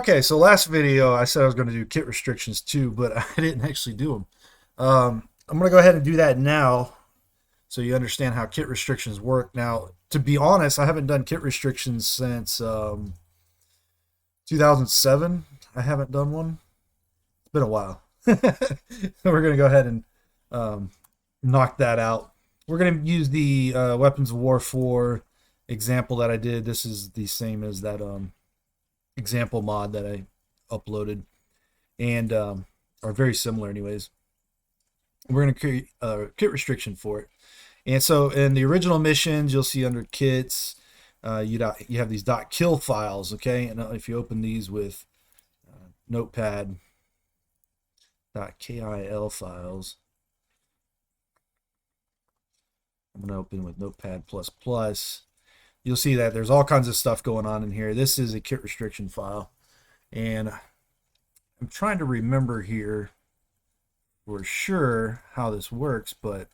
Okay, so last video I said I was going to do kit restrictions too, but I didn't actually do them. I'm going to go ahead and do that now so you understand how kit restrictions work. Now, to be honest, I haven't done kit restrictions since 2007. I haven't done one. It's been a while. We're going to go ahead and um, knock that out. We're going to use the Weapons of War 4 example that I did. This is the same as that example mod that I uploaded, and are very similar, anyways. We're going to create a kit restriction for it. And so in the original missions, you'll see under kits, you have these .kill files, okay? And if you open these with Notepad .kil files, I'm going to open with Notepad++. You'll see that there's all kinds of stuff going on in here. This is a kit restriction file. And I'm trying to remember here for sure how this works, but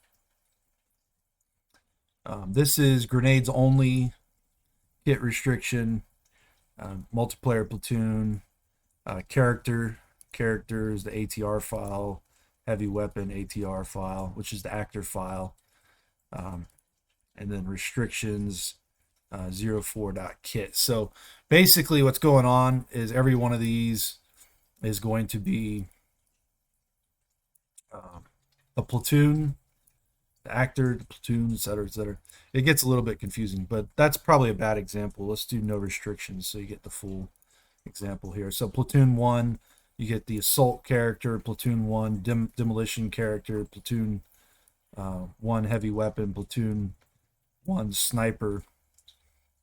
this is grenades only, kit restriction, multiplayer platoon, characters, the ATR file, heavy weapon ATR file, which is the actor file, and then restrictions, 04.kit. So basically what's going on is every one of these is going to be a platoon, the actor, the platoon, etc., etc. It gets a little bit confusing, but that's probably a bad example. Let's do no restrictions so you get the full example here. So platoon 1, you get the assault character, platoon 1 demolition character, platoon 1 heavy weapon, platoon 1 sniper.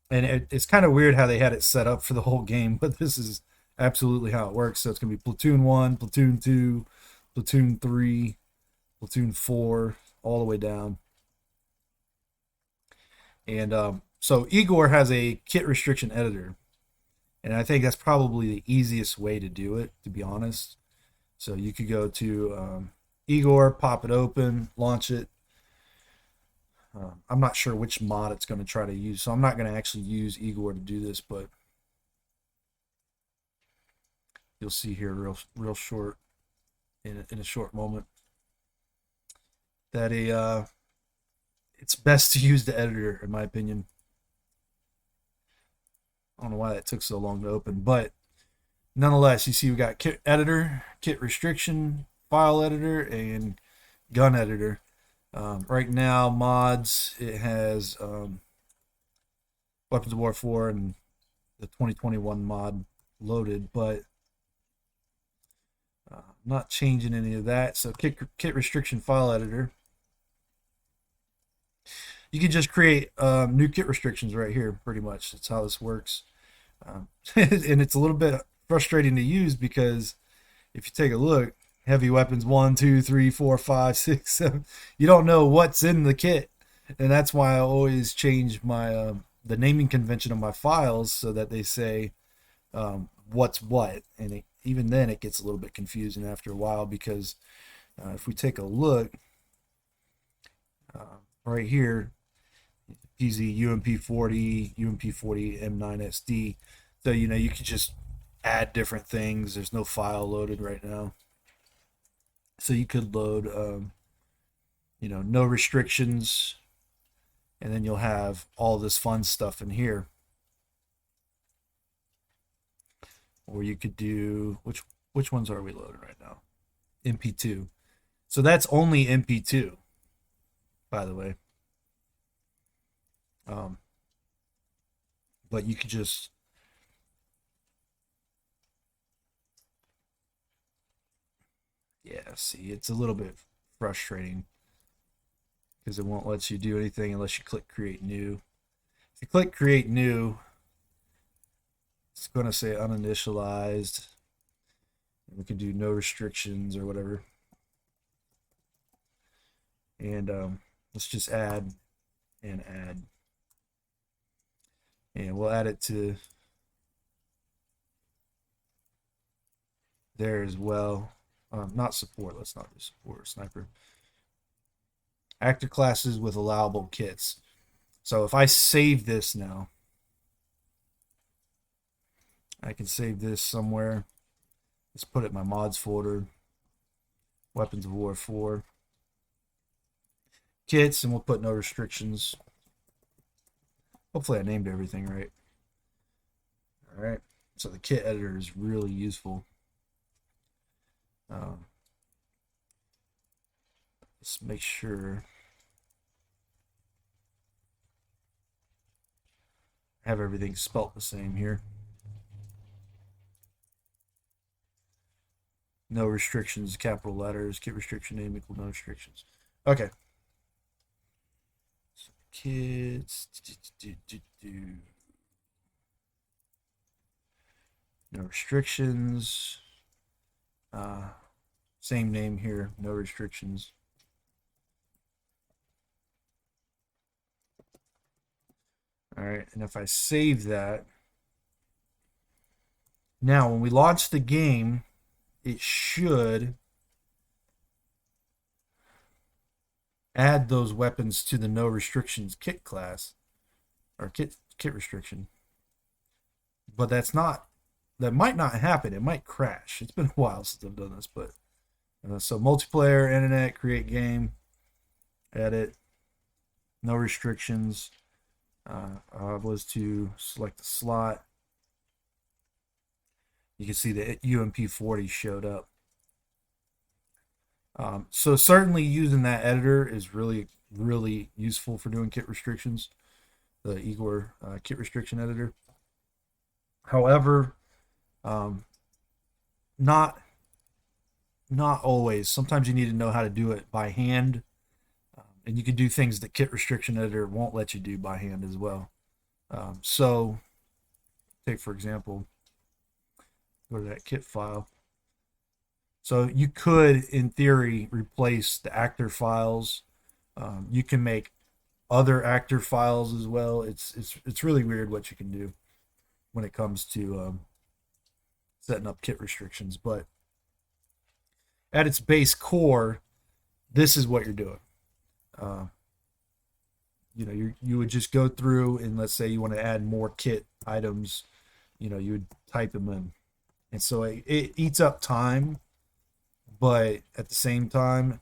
And it's kind of weird how they had it set up for the whole game, but this is absolutely how it works. So it's going to be platoon 1, platoon 2, platoon 3, platoon 4, all the way down. And so Igor has a kit restriction editor. And I think that's probably the easiest way to do it, to be honest. So you could go to Igor, pop it open, launch it. I'm not sure which mod it's going to try to use, so I'm not going to actually use Igor to do this, but you'll see here real short in a short moment that it's best to use the editor, in my opinion. I don't know why that took so long to open, but nonetheless, you see we got kit editor, kit restriction, file editor, and gun editor. Right now, mods, it has Weapons of War 4 and the 2021 mod loaded, but I'm not changing any of that. So kit restriction file editor. You can just create new kit restrictions right here, pretty much. That's how this works. And it's a little bit frustrating to use because if you take a look, heavy weapons 1, 2, 3, 4, 5, 6, 7, you don't know what's in the kit. And that's why I always change my the naming convention of my files so that they say what's what. And even then it gets a little bit confusing after a while because if we take a look right here, DZ UMP40, UMP40 M9SD. So, you can just add different things. There's no file loaded right now. So you could load, no restrictions, and then you'll have all this fun stuff in here. Or you could do, which ones are we loading right now? MP2. So that's only MP2, by the way. But you could just see, it's a little bit frustrating because it won't let you do anything unless you click create new. If you click create new, it's going to say uninitialized. We can do no restrictions or whatever. And let's just add and add. And we'll add it to there as well. Not support. Let's not do support. Sniper. Actor classes with allowable kits. So if I save this now, I can save this somewhere. Let's put it in my mods folder. Weapons of War 4. Kits, and we'll put no restrictions. Hopefully I named everything right. Alright, so the kit editor is really useful. Let's make sure I have everything spelt the same here. No restrictions, capital letters, kit restriction name equal no restrictions. Okay. So kits. No restrictions. Same name here, no restrictions. All right, and if I save that, now when we launch the game, it should add those weapons to the no restrictions kit class, or kit restriction. But that might not happen. It might crash. It's been a while since I've done this, but so multiplayer, internet, create game, edit, no restrictions. Was to select the slot. You can see the UMP40 showed up. So certainly using that editor is really, really useful for doing kit restrictions. The Igor kit restriction editor. However, not always. Sometimes you need to know how to do it by hand, and you can do things that kit restriction editor won't let you do by hand as well. So, take for example, go to that kit file. So you could, in theory, replace the actor files. You can make other actor files as well. It's really weird what you can do when it comes to setting up kit restrictions. But at its base core, this is what you're doing. You would just go through, and let's say you want to add more kit items, you would type them in, and so it eats up time, but at the same time,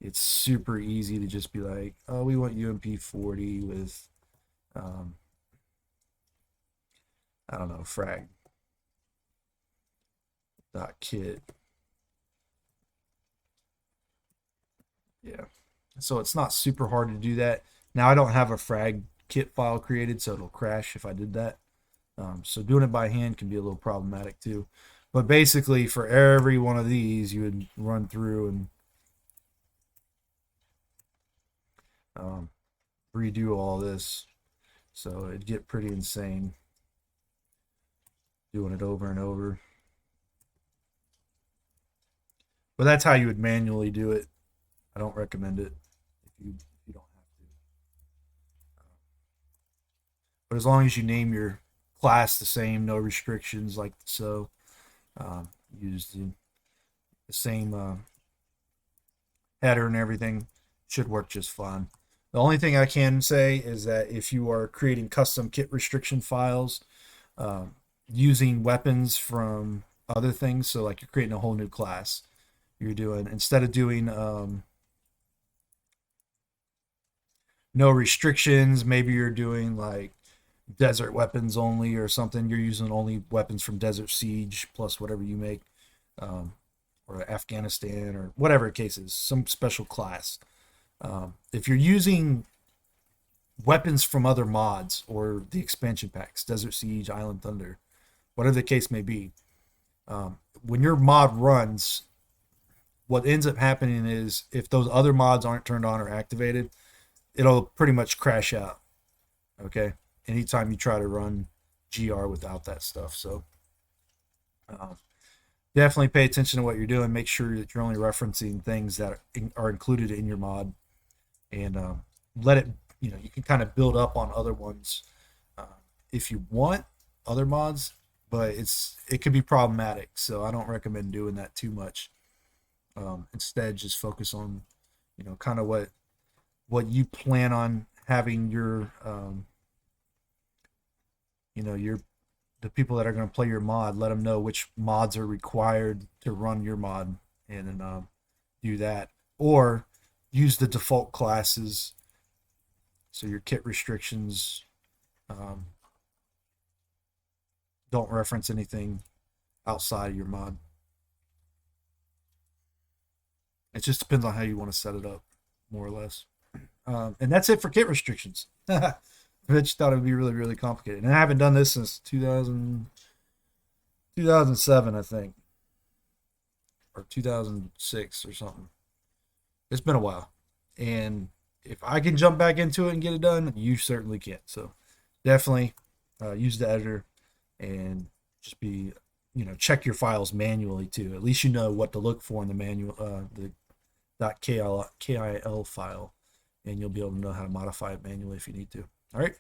it's super easy to just be like, oh, we want UMP40 with, I don't know, frag dot kit. Yeah, so it's not super hard to do that. Now I don't have a frag kit file created, so it'll crash if I did that. So doing it by hand can be a little problematic too. But basically, for every one of these, you would run through and redo all this. So it'd get pretty insane doing it over and over. But that's how you would manually do it. I don't recommend it if you don't have to. But as long as you name your class the same, no restrictions like so, use the same header and everything, should work just fine. The only thing I can say is that if you are creating custom kit restriction files using weapons from other things, so like you're creating a whole new class, you're doing, instead of doing no restrictions, maybe you're doing like desert weapons only or something. You're using only weapons from Desert Siege plus whatever you make, or Afghanistan or whatever the case is, some special class. If you're using weapons from other mods or the expansion packs, Desert Siege, Island Thunder, whatever the case may be, when your mod runs, what ends up happening is if those other mods aren't turned on or activated, it'll pretty much crash out. Okay, anytime you try to run GR without that stuff. So definitely pay attention to what you're doing. Make sure that you're only referencing things that are included in your mod, and let it, you can kind of build up on other ones if you want other mods, but it could be problematic. So I don't recommend doing that too much. Instead, just focus on, kind of what you plan on having your the people that are going to play your mod, let them know which mods are required to run your mod, and then do that. Or use the default classes, so your kit restrictions um, don't reference anything outside of your mod. It just depends on how you want to set it up, more or less. And that's it for kit restrictions. Rich thought it would be really, really complicated. And I haven't done this since 2007, I think, or 2006 or something. It's been a while. And if I can jump back into it and get it done, you certainly can. So definitely use the editor and just be, check your files manually too. At least you know what to look for in the manual, the .kil file, and you'll be able to know how to modify it manually if you need to. All right.